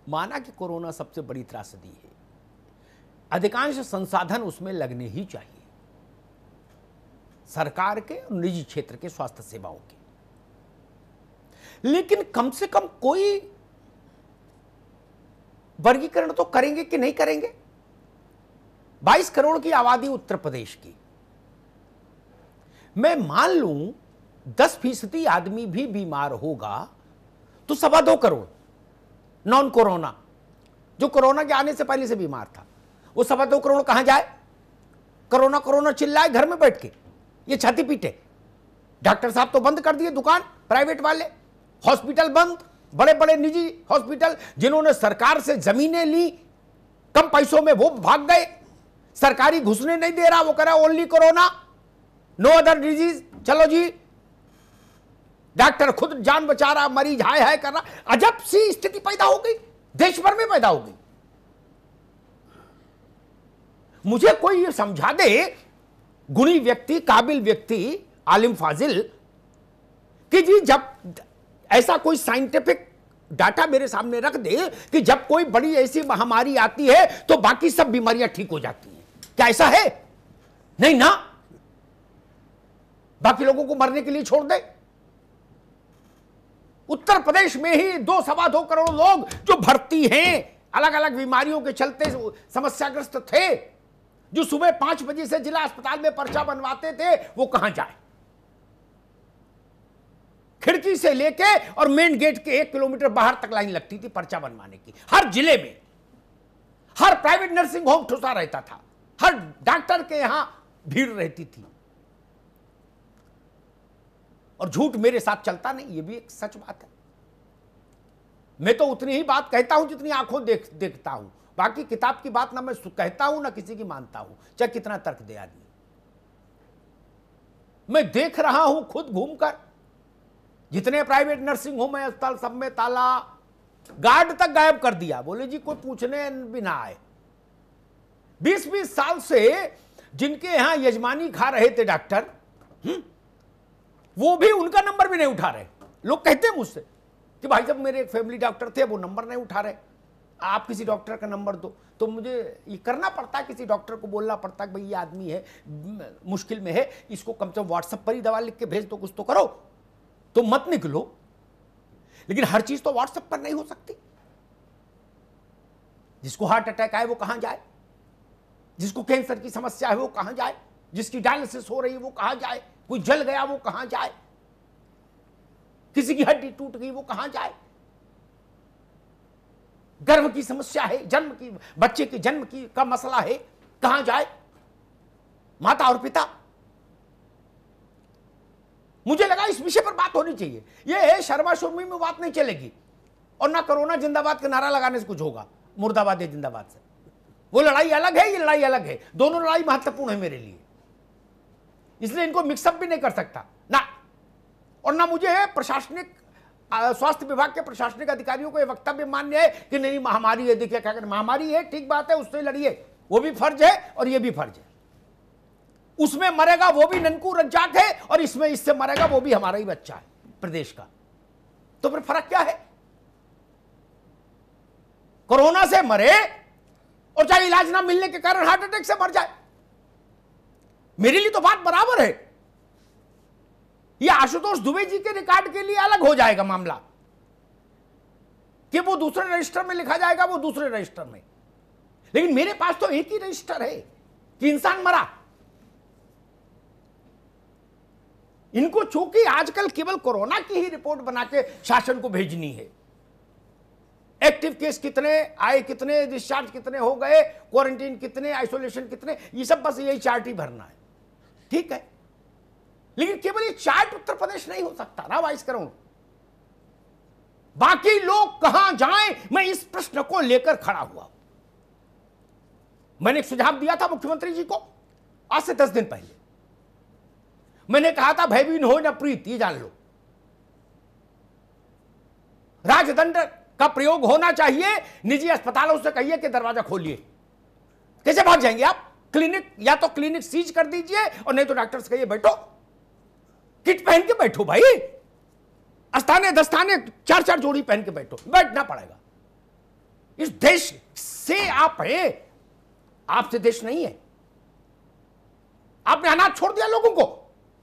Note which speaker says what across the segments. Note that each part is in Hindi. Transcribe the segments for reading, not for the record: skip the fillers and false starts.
Speaker 1: माना कि कोरोना सबसे बड़ी त्रासदी है, अधिकांश संसाधन उसमें लगने ही चाहिए, सरकार के और निजी क्षेत्र के स्वास्थ्य सेवाओं के। लेकिन कम से कम कोई वर्गीकरण तो करेंगे कि नहीं करेंगे? 22 करोड़ की आबादी उत्तर प्रदेश की, मैं मान लूं 10% आदमी भी बीमार होगा तो 2.25 करोड़ नॉन कोरोना, जो कोरोना के आने से पहले से बीमार था, वो 2.25 करोड़ कहां जाए? कोरोना कोरोना चिल्लाए घर में बैठ के, ये छाती पीटे। डॉक्टर साहब तो बंद कर दिए दुकान, प्राइवेट वाले, हॉस्पिटल बंद, बड़े बड़े निजी हॉस्पिटल जिन्होंने सरकार से जमीनें ली कम पैसों में, वो भाग गए। सरकारी घुसने नहीं दे रहा, वो कह रहा only corona, no other disease. चलो जी, डॉक्टर खुद जान बचा रहा, मरीज हाय हाय कर रहा। अजब सी स्थिति पैदा हो गई, देश भर में पैदा हो गई। मुझे कोई ये समझा दे, गुणी व्यक्ति, काबिल व्यक्ति, आलिम फाजिल, कि जी जब ऐसा कोई साइंटिफिक डाटा मेरे सामने रख दे कि जब कोई बड़ी ऐसी महामारी आती है तो बाकी सब बीमारियां ठीक हो जाती हैं। क्या ऐसा है? नहीं ना, बाकी लोगों को मरने के लिए छोड़ दे। उत्तर प्रदेश में ही 2.25 करोड़ लोग जो भर्ती हैं, अलग अलग बीमारियों के चलते समस्याग्रस्त थे, जो सुबह 5 बजे से जिला अस्पताल में पर्चा बनवाते थे, वो कहां जाए? खिड़की से लेके और मेन गेट के 1 किलोमीटर बाहर तक लाइन लगती थी पर्चा बनवाने की। हर जिले में हर प्राइवेट नर्सिंग होम ठुसा रहता था, हर डॉक्टर के यहां भीड़ रहती थी। और झूठ मेरे साथ चलता नहीं, ये भी एक सच बात है। मैं तो उतनी ही बात कहता हूं जितनी आंखों देखता हूं, बाकी किताब की बात ना मैं कहता हूं ना किसी की मानता हूं, चाहे कितना तर्क दे आदमी। मैं देख रहा हूं खुद घूमकर, जितने प्राइवेट नर्सिंग होम है अस्पताल सब में ताला, गार्ड तक गायब कर दिया, बोले जी कोई पूछने भी ना आए। 20-20 साल से जिनके यहां यजमानी खा रहे थे डॉक्टर, वो भी उनका नंबर भी नहीं उठा रहे। लोग कहते हैं मुझसे कि भाई साहब मेरे एक फैमिली डॉक्टर थे, वो नंबर नहीं उठा रहे, आप किसी डॉक्टर का नंबर दो। तो मुझे ये करना पड़ता है, किसी डॉक्टर को बोलना पड़ता है कि भाई ये आदमी है मुश्किल में है, इसको कम से कम व्हाट्सएप पर ही दवा लिख के भेज दो, कुछ तो करो, तो मत निकलो। लेकिन हर चीज तो व्हाट्सएप पर नहीं हो सकती। जिसको हार्ट अटैक आए वो कहां जाए? जिसको कैंसर की समस्या है वो कहां जाए? जिसकी डायलिसिस हो रही है वो कहां जाए? कोई जल गया वो कहां जाए? किसी की हड्डी टूट गई वो कहां जाए? गर्भ की समस्या है, जन्म की, बच्चे के जन्म की का मसला है, कहां जाए माता और पिता? मुझे लगा इस विषय पर बात होनी चाहिए। यह शर्मा शुर्मी में बात नहीं चलेगी, और ना कोरोना जिंदाबाद का नारा लगाने से कुछ होगा, मुर्दाबाद या जिंदाबाद से। वो लड़ाई अलग है, ये लड़ाई अलग है, दोनों लड़ाई महत्वपूर्ण है मेरे लिए, इसलिए इनको मिक्सअप भी नहीं कर सकता ना। और ना मुझे प्रशासनिक स्वास्थ्य विभाग के प्रशासनिक अधिकारियों को यह वक्तव्य मान्य है कि नहीं महामारी है, देखिए क्या करें, महामारी है ठीक बात है, उससे लड़िए, वो भी फर्ज है और ये भी फर्ज है। उसमें मरेगा वो भी ननकू रज्जाक है, और इसमें इससे मरेगा वो भी हमारा ही बच्चा है प्रदेश का। तो फिर फर्क क्या है? कोरोना से मरे और चाहे इलाज ना मिलने के कारण हार्ट अटैक से मर जाए, मेरे लिए तो बात बराबर है। यह आशुतोष दुबे जी के रिकॉर्ड के लिए अलग हो जाएगा मामला, कि वो दूसरे रजिस्टर में लिखा जाएगा, वो दूसरे रजिस्टर में। लेकिन मेरे पास तो एक ही रजिस्टर है कि इंसान मरा। इनको चूंकि आजकल केवल कोरोना की ही रिपोर्ट बना के शासन को भेजनी है, एक्टिव केस कितने आए, कितने डिस्चार्ज कितने हो गए, क्वारंटीन कितने, आइसोलेशन कितने, ये सब बस यही चार्ट ही भरना है, ठीक है। लेकिन केवल ये चार्ट उत्तर प्रदेश नहीं हो सकता ना 22 करोड़। बाकी लोग कहां जाएं, मैं इस प्रश्न को लेकर खड़ा हुआ। मैंने एक सुझाव दिया था मुख्यमंत्री जी को आज से 10 दिन पहले। मैंने कहा था भयभीन हो न प्रीत, ये जान लो, राजदंड का प्रयोग होना चाहिए। निजी अस्पतालों से कहिए कि दरवाजा खोलिए। कैसे भाग जाएंगे आप? क्लिनिक, या तो क्लिनिक सीज कर दीजिए, और नहीं तो डॉक्टर से कहिए बैठो, किट पहन के बैठो भाई, अस्ताने दस्ताने 4-4 जोड़ी पहन के बैठो, बैठना पड़ेगा। इस देश से आप हैं, आपसे देश नहीं है। आपने अनाज छोड़ दिया लोगों को।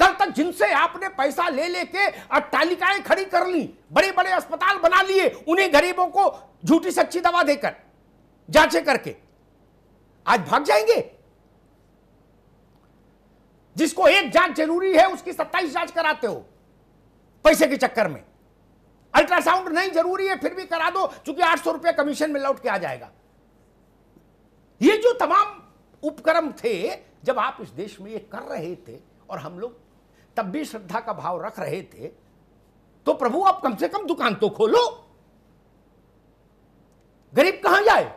Speaker 1: कल तक जिनसे आपने पैसा ले लेके अट्टालिकाएं खड़ी कर ली, बड़े बड़े अस्पताल बना लिए, उन्हीं गरीबों को झूठी सच्ची दवा देकर, जांचें करके, आज भाग जाएंगे। जिसको एक जांच जरूरी है उसकी 27 जांच कराते हो पैसे के चक्कर में। अल्ट्रासाउंड नहीं जरूरी है फिर भी करा दो, क्योंकि 800 रुपये कमीशन में लौट के आ जाएगा। ये जो तमाम उपक्रम थे, जब आप इस देश में ये कर रहे थे और हम लोग तब भी श्रद्धा का भाव रख रहे थे, तो प्रभु आप कम से कम दुकान तो खोलो। गरीब कहां जाए?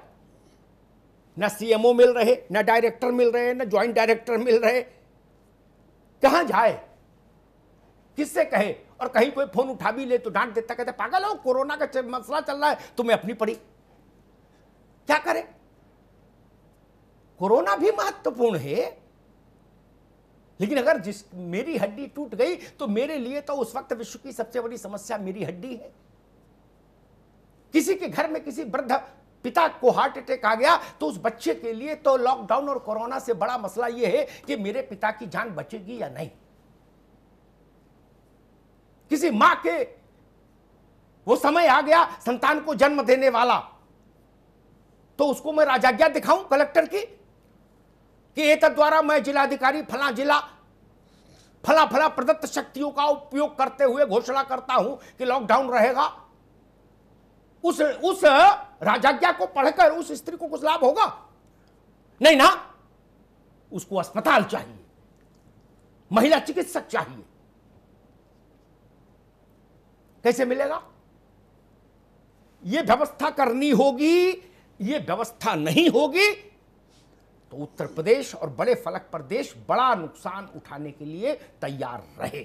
Speaker 1: ना सीएमओ मिल रहे, ना डायरेक्टर मिल रहे, ना ज्वाइंट डायरेक्टर मिल रहे, कहां जाए? किससे कहे? और कहीं कोई फोन उठा भी ले तो डांट देता, कहता पागल हो, कोरोना का मसला चल रहा है, तुम्हें अपनी पड़ी। क्या करे? कोरोना भी महत्वपूर्ण है, लेकिन अगर मेरी हड्डी टूट गई तो मेरे लिए तो उस वक्त विश्व की सबसे बड़ी समस्या मेरी हड्डी है। किसी के घर में किसी वृद्ध पिता को हार्ट अटैक आ गया तो उस बच्चे के लिए तो लॉकडाउन और कोरोना से बड़ा मसला यह है कि मेरे पिता की जान बचेगी या नहीं। किसी मां के वो समय आ गया संतान को जन्म देने वाला, तो उसको मैं राजाज्ञा दिखाऊं कलेक्टर की कि एतद द्वारा मैं जिलाधिकारी फला जिला फला फला प्रदत्त शक्तियों का उपयोग करते हुए घोषणा करता हूं कि लॉकडाउन रहेगा। उस राजाज्ञा को पढ़कर उस स्त्री को कुछ लाभ होगा? नहीं ना। उसको अस्पताल चाहिए, महिला चिकित्सक चाहिए। कैसे मिलेगा? यह व्यवस्था करनी होगी। यह व्यवस्था नहीं होगी तो उत्तर प्रदेश और बड़े फलक प्रदेश बड़ा नुकसान उठाने के लिए तैयार रहे।